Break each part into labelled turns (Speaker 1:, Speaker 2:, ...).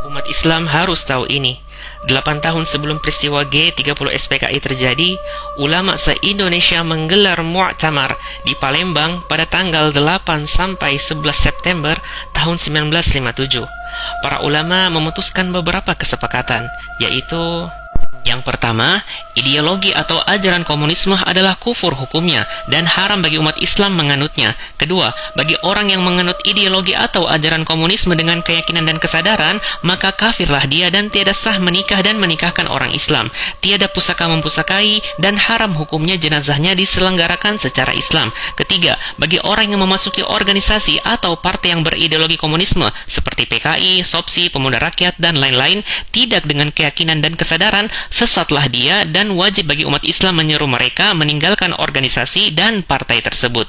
Speaker 1: Umat Islam harus tahu ini. 8 tahun sebelum peristiwa G30 SPKI terjadi, ulama se-Indonesia menggelar Mu'tamar di Palembang pada tanggal 8 sampai 11 September tahun 1957. Para ulama memutuskan beberapa kesepakatan, yaitu: yang pertama, ideologi atau ajaran komunisme adalah kufur hukumnya dan haram bagi umat Islam menganutnya. Kedua, bagi orang yang menganut ideologi atau ajaran komunisme dengan keyakinan dan kesadaran, maka kafirlah dia dan tiada sah menikah dan menikahkan orang Islam. Tiada pusaka mempusakai dan haram hukumnya jenazahnya diselenggarakan secara Islam. Ketiga, bagi orang yang memasuki organisasi atau partai yang berideologi komunisme seperti PKI, SOPSI, Pemuda Rakyat, dan lain-lain, tidak dengan keyakinan dan kesadaran, sesatlah dia dan wajib bagi umat Islam menyeru mereka meninggalkan organisasi dan partai tersebut.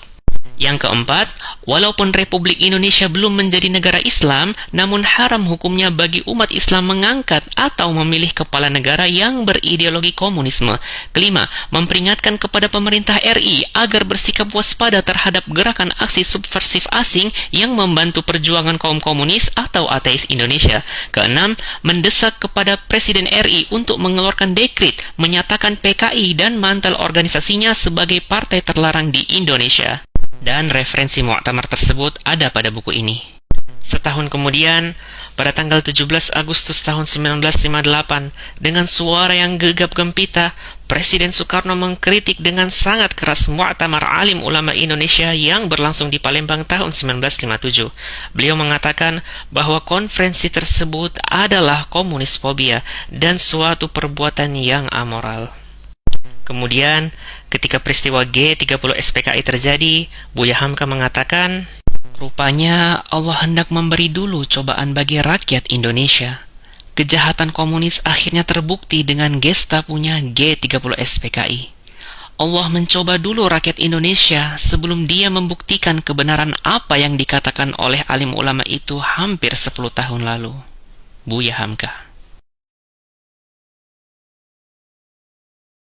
Speaker 1: Yang keempat, walaupun Republik Indonesia belum menjadi negara Islam, namun haram hukumnya bagi umat Islam mengangkat atau memilih kepala negara yang berideologi komunisme. Kelima, memperingatkan kepada pemerintah RI agar bersikap waspada terhadap gerakan aksi subversif asing yang membantu perjuangan kaum komunis atau ateis Indonesia. Keenam, mendesak kepada Presiden RI untuk mengeluarkan dekret menyatakan PKI dan mantel organisasinya sebagai partai terlarang di Indonesia. Dan referensi Mu'tamar tersebut ada pada buku ini. Setahun kemudian, pada tanggal 17 Agustus tahun 1958, dengan suara yang gegap gempita, Presiden Soekarno mengkritik dengan sangat keras Mu'tamar Alim Ulama Indonesia yang berlangsung di Palembang tahun 1957. Beliau mengatakan bahwa konferensi tersebut adalah komunisfobia dan suatu perbuatan yang amoral. Kemudian, ketika peristiwa G30 SPKI terjadi, Buya Hamka mengatakan, rupanya Allah hendak memberi dulu cobaan bagi rakyat Indonesia. Kejahatan komunis akhirnya terbukti dengan Gestapunya G30 SPKI. Allah mencoba dulu rakyat Indonesia sebelum dia membuktikan kebenaran apa yang dikatakan oleh alim ulama itu hampir 10 tahun lalu. Buya Hamka.